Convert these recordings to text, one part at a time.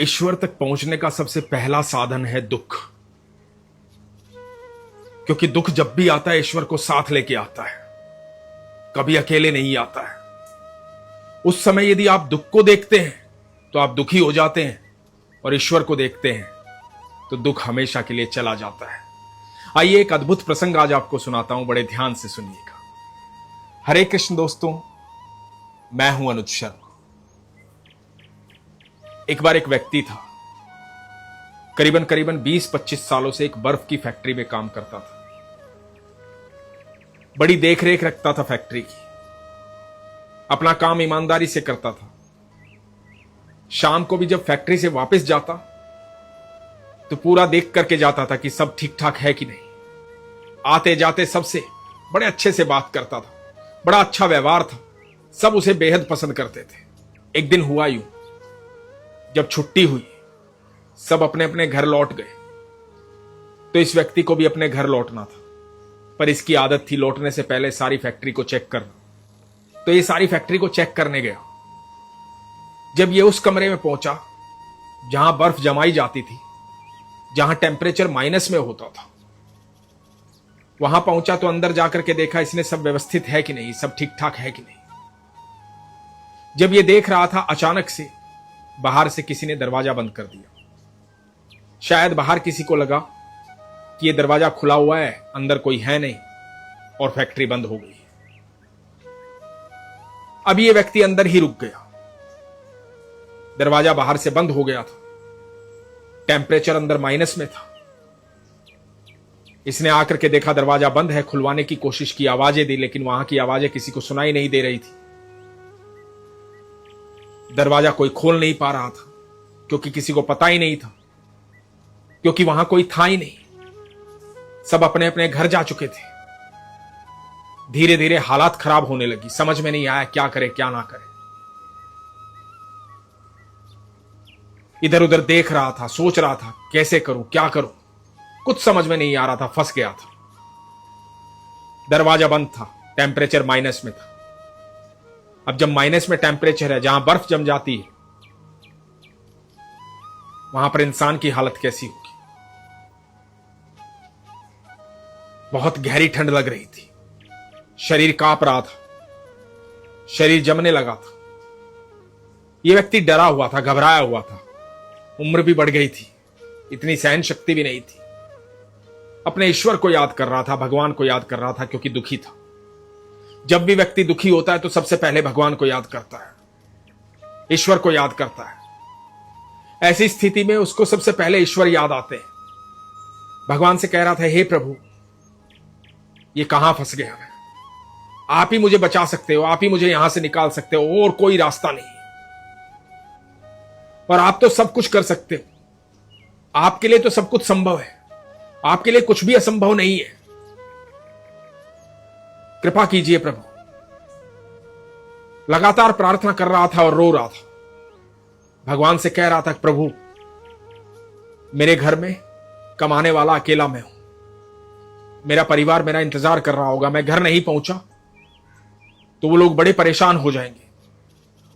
ईश्वर तक पहुंचने का सबसे पहला साधन है दुख। क्योंकि दुख जब भी आता है ईश्वर को साथ लेके आता है, कभी अकेले नहीं आता है। उस समय यदि आप दुख को देखते हैं तो आप दुखी हो जाते हैं, और ईश्वर को देखते हैं तो दुख हमेशा के लिए चला जाता है। आइए एक अद्भुत प्रसंग आज आपको सुनाता हूं, बड़े ध्यान से सुनिएगा। हरे कृष्ण दोस्तों, मैं हूं अनुज शर्मा। एक बार एक व्यक्ति था, करीबन 20-25 सालों से एक बर्फ की फैक्ट्री में काम करता था। बड़ी देखरेख रखता था फैक्ट्री की, अपना काम ईमानदारी से करता था। शाम को भी जब फैक्ट्री से वापस जाता तो पूरा देख करके जाता था कि सब ठीक ठाक है कि नहीं। आते जाते सबसे बड़े अच्छे से बात करता था, बड़ा अच्छा व्यवहार था, सब उसे बेहद पसंद करते थे। एक दिन हुआ यूं, जब छुट्टी हुई, सब अपने अपने घर लौट गए, तो इस व्यक्ति को भी अपने घर लौटना था। पर इसकी आदत थी लौटने से पहले सारी फैक्ट्री को चेक करना। तो ये सारी फैक्ट्री को चेक करने गया। जब ये उस कमरे में पहुंचा जहां बर्फ जमाई जाती थी, जहां टेम्परेचर माइनस में होता था, वहां पहुंचा तो अंदर जाकर के देखा इसने सब व्यवस्थित है कि नहीं, सब ठीक ठाक है कि नहीं। जब ये देख रहा था, अचानक से बाहर से किसी ने दरवाजा बंद कर दिया। शायद बाहर किसी को लगा कि ये दरवाजा खुला हुआ है, अंदर कोई है नहीं, और फैक्ट्री बंद हो गई। अब ये व्यक्ति अंदर ही रुक गया। दरवाजा बाहर से बंद हो गया था, टेम्परेचर अंदर माइनस में था। इसने आकर के देखा दरवाजा बंद है, खुलवाने की कोशिश की, आवाजें दी, लेकिन वहां की आवाजें किसी को सुनाई नहीं दे रही थी। दरवाजा कोई खोल नहीं पा रहा था, क्योंकि किसी को पता ही नहीं था, क्योंकि वहां कोई था ही नहीं। सब अपने अपने घर जा चुके थे। धीरे धीरे हालात खराब होने लगी, समझ में नहीं आया क्या करे क्या ना करे। इधर उधर देख रहा था, सोच रहा था कैसे करूं क्या करूं, कुछ समझ में नहीं आ रहा था, फंस गया था। दरवाजा बंद था, टेम्परेचर माइनस में था। अब जब माइनस में टेम्परेचर है, जहां बर्फ जम जाती है, वहां पर इंसान की हालत कैसी होगी। बहुत गहरी ठंड लग रही थी, शरीर कांप रहा था, शरीर जमने लगा था। यह व्यक्ति डरा हुआ था, घबराया हुआ था। उम्र भी बढ़ गई थी, इतनी सहन शक्ति भी नहीं थी। अपने ईश्वर को याद कर रहा था, भगवान को याद कर रहा था, क्योंकि दुखी था। जब भी व्यक्ति दुखी होता है तो सबसे पहले भगवान को याद करता है, ईश्वर को याद करता है। ऐसी स्थिति में उसको सबसे पहले ईश्वर याद आते हैं। भगवान से कह रहा था, हे प्रभु, ये कहां फंस गया मैं, आप ही मुझे बचा सकते हो, आप ही मुझे यहां से निकाल सकते हो, और कोई रास्ता नहीं। और आप तो सब कुछ कर सकते हो, आपके लिए तो सब कुछ संभव है, आपके लिए कुछ भी असंभव नहीं है। कृपा कीजिए प्रभु। लगातार प्रार्थना कर रहा था और रो रहा था। भगवान से कह रहा था, प्रभु, मेरे घर में कमाने वाला अकेला मैं हूं, मेरा परिवार मेरा इंतजार कर रहा होगा, मैं घर नहीं पहुंचा तो वो लोग बड़े परेशान हो जाएंगे,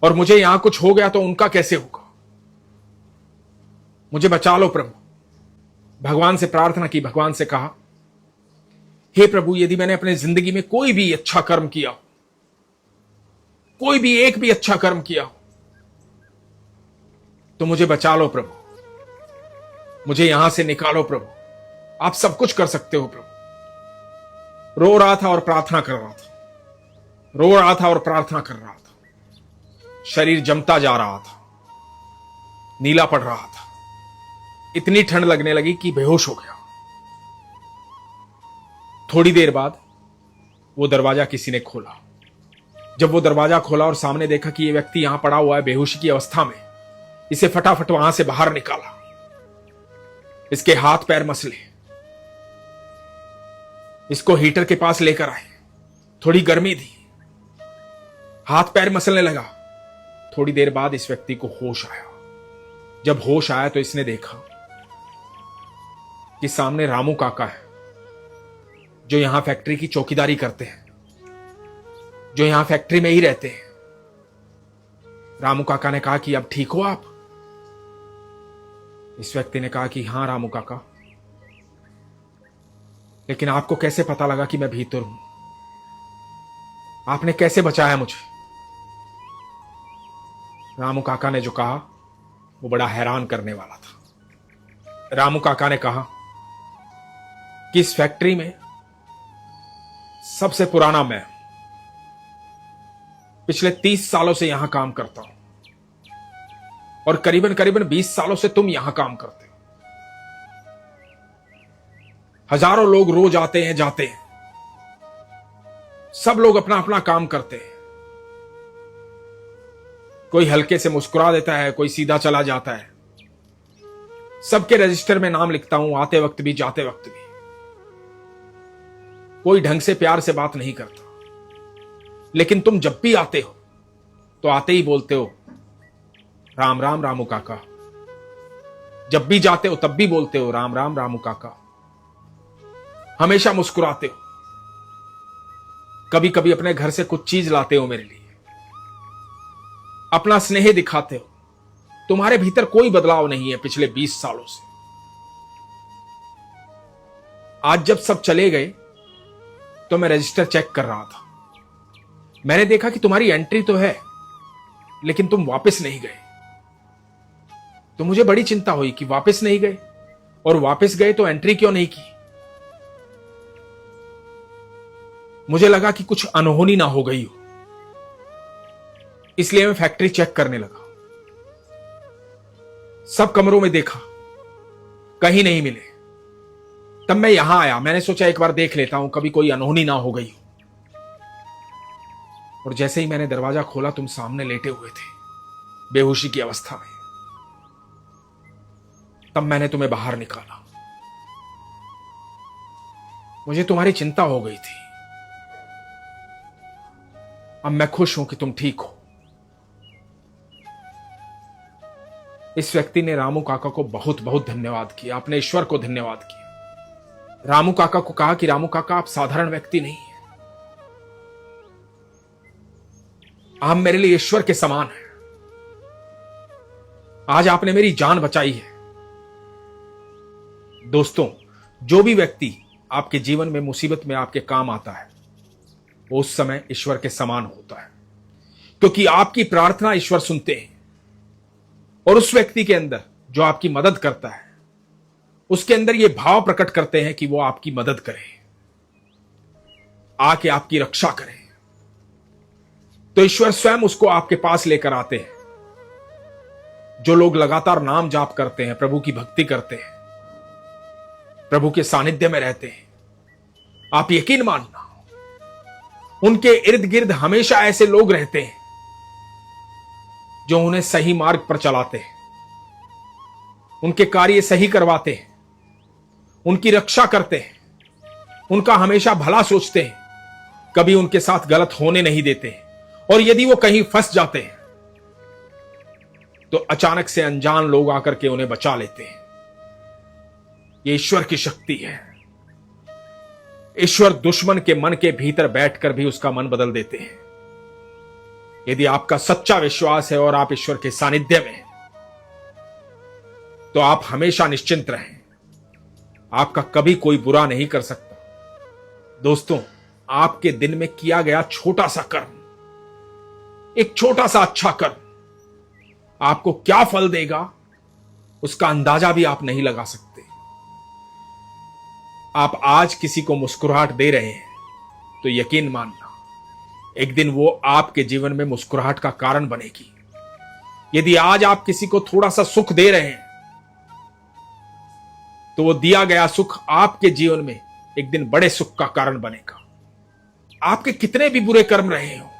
और मुझे यहां कुछ हो गया तो उनका कैसे होगा। मुझे बचा लो प्रभु। भगवान से प्रार्थना की, भगवान से कहा, हे प्रभु, यदि मैंने अपने जिंदगी में कोई भी अच्छा कर्म किया हो, कोई भी एक भी अच्छा कर्म किया हो, तो मुझे बचा लो प्रभु, मुझे यहां से निकालो प्रभु, आप सब कुछ कर सकते हो प्रभु। रो रहा था और प्रार्थना कर रहा था, रो रहा था और प्रार्थना कर रहा था। शरीर जमता जा रहा था, नीला पड़ रहा था, इतनी ठंड लगने लगी कि बेहोश हो गया। थोड़ी देर बाद वो दरवाजा किसी ने खोला। जब वो दरवाजा खोला और सामने देखा कि ये व्यक्ति यहां पड़ा हुआ है बेहोशी की अवस्था में, इसे फटाफट वहां से बाहर निकाला। इसके हाथ पैर मसले, इसको हीटर के पास लेकर आए, थोड़ी गर्मी दी, हाथ पैर मसलने लगा। थोड़ी देर बाद इस व्यक्ति को होश आया। जब होश आया तो इसने देखा कि सामने रामू काका है, जो यहां फैक्ट्री की चौकीदारी करते हैं, जो यहां फैक्ट्री में ही रहते हैं। रामू काका ने कहा कि अब ठीक हो आप? इस व्यक्ति ने कहा कि हां रामू काका, लेकिन आपको कैसे पता लगा कि मैं भीतर हूं? आपने कैसे बचाया मुझे? रामू काका ने जो कहा वो बड़ा हैरान करने वाला था। रामू काका ने कहा कि इस फैक्ट्री में सबसे पुराना मैं, पिछले 30 सालों से यहां काम करता हूं और करीबन करीबन 20 सालों से तुम यहां काम करते हो। हजारों लोग रोज आते हैं जाते हैं, सब लोग अपना अपना काम करते हैं। कोई हल्के से मुस्कुरा देता है, कोई सीधा चला जाता है। सबके रजिस्टर में नाम लिखता हूं, आते वक्त भी जाते वक्त भी। कोई ढंग से प्यार से बात नहीं करता, लेकिन तुम जब भी आते हो तो आते ही बोलते हो राम राम रामू काका। जब भी जाते हो तब भी बोलते हो राम राम रामू काका। हमेशा मुस्कुराते हो। कभी कभी अपने घर से कुछ चीज लाते हो मेरे लिए, अपना स्नेह दिखाते हो। तुम्हारे भीतर कोई बदलाव नहीं है पिछले 20 सालों से। आज जब सब चले गए तो मैं रजिस्टर चेक कर रहा था। मैंने देखा कि तुम्हारी एंट्री तो है, लेकिन तुम वापस नहीं गए। तो मुझे बड़ी चिंता हुई कि वापस नहीं गए, और वापस गए तो एंट्री क्यों नहीं की। मुझे लगा कि कुछ अनहोनी ना हो गई हो, इसलिए मैं फैक्ट्री चेक करने लगा। सब कमरों में देखा, कहीं नहीं मिले। तब मैं यहां आया। मैंने सोचा एक बार देख लेता हूं, कभी कोई अनहोनी ना हो गई हो। और जैसे ही मैंने दरवाजा खोला, तुम सामने लेटे हुए थे, बेहोशी की अवस्था में। तब मैंने तुम्हें बाहर निकाला। मुझे तुम्हारी चिंता हो गई थी। अब मैं खुश हूं कि तुम ठीक हो। इस व्यक्ति ने रामू काका को बहुत बहुत धन्यवाद किया, अपने ईश्वर को धन्यवाद किया। रामू काका को कहा कि रामू काका, आप साधारण व्यक्ति नहीं हैं, आप मेरे लिए ईश्वर के समान हैं। आज आपने मेरी जान बचाई है। दोस्तों, जो भी व्यक्ति आपके जीवन में मुसीबत में आपके काम आता है, वो उस समय ईश्वर के समान होता है, क्योंकि आपकी प्रार्थना ईश्वर सुनते हैं। और उस व्यक्ति के अंदर जो आपकी मदद करता है, उसके अंदर ये भाव प्रकट करते हैं कि वो आपकी मदद करे, आके आपकी रक्षा करे। तो ईश्वर स्वयं उसको आपके पास लेकर आते हैं। जो लोग लगातार नाम जाप करते हैं, प्रभु की भक्ति करते हैं, प्रभु के सानिध्य में रहते हैं, आप यकीन मानना, उनके इर्द गिर्द हमेशा ऐसे लोग रहते हैं जो उन्हें सही मार्ग पर चलाते हैं, उनके कार्य सही करवाते हैं, उनकी रक्षा करते हैं, उनका हमेशा भला सोचते हैं, कभी उनके साथ गलत होने नहीं देते हैं। और यदि वो कहीं फंस जाते हैं तो अचानक से अनजान लोग आकर के उन्हें बचा लेते हैं। ये ईश्वर की शक्ति है। ईश्वर दुश्मन के मन के भीतर बैठकर भी उसका मन बदल देते हैं। यदि आपका सच्चा विश्वास है और आप ईश्वर के सानिध्य में हैं, तो आप हमेशा निश्चिंत रहें। आपका कभी कोई बुरा नहीं कर सकता। दोस्तों, आपके दिन में किया गया छोटा सा कर्म, एक छोटा सा अच्छा कर्म, आपको क्या फल देगा उसका अंदाजा भी आप नहीं लगा सकते। आप आज किसी को मुस्कुराहट दे रहे हैं तो यकीन मानना, एक दिन वो आपके जीवन में मुस्कुराहट का कारण बनेगी। यदि आज आप किसी को थोड़ा सा सुख दे रहे हैं तो वो दिया गया सुख आपके जीवन में एक दिन बड़े सुख का कारण बनेगा। आपके कितने भी बुरे कर्म रहे हो,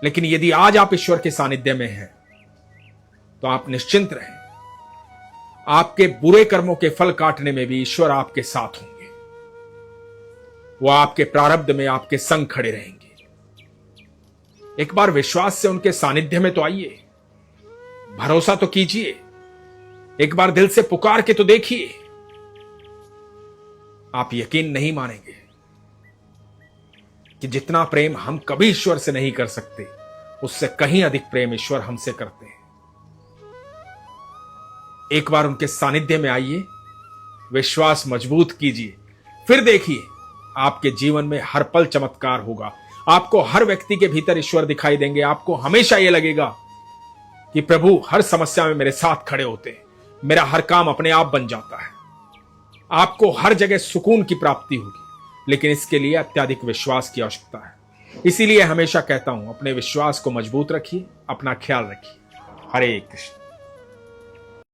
लेकिन यदि आज आप ईश्वर के सानिध्य में हैं तो आप निश्चिंत रहें। आपके बुरे कर्मों के फल काटने में भी ईश्वर आपके साथ होंगे। वो आपके प्रारब्ध में आपके संग खड़े रहेंगे। एक बार विश्वास से उनके सानिध्य में तो आइए, भरोसा तो कीजिए, एक बार दिल से पुकार के तो देखिए। आप यकीन नहीं मानेंगे कि जितना प्रेम हम कभी ईश्वर से नहीं कर सकते, उससे कहीं अधिक प्रेम ईश्वर हमसे करते हैं। एक बार उनके सानिध्य में आइए, विश्वास मजबूत कीजिए, फिर देखिए आपके जीवन में हर पल चमत्कार होगा। आपको हर व्यक्ति के भीतर ईश्वर दिखाई देंगे। आपको हमेशा यह लगेगा कि प्रभु हर समस्या में मेरे साथ खड़े होते हैं, मेरा हर काम अपने आप बन जाता है। आपको हर जगह सुकून की प्राप्ति होगी, लेकिन इसके लिए अत्यधिक विश्वास की आवश्यकता है। इसीलिए हमेशा कहता हूं, अपने विश्वास को मजबूत रखिए, अपना ख्याल रखिए। हरे कृष्ण।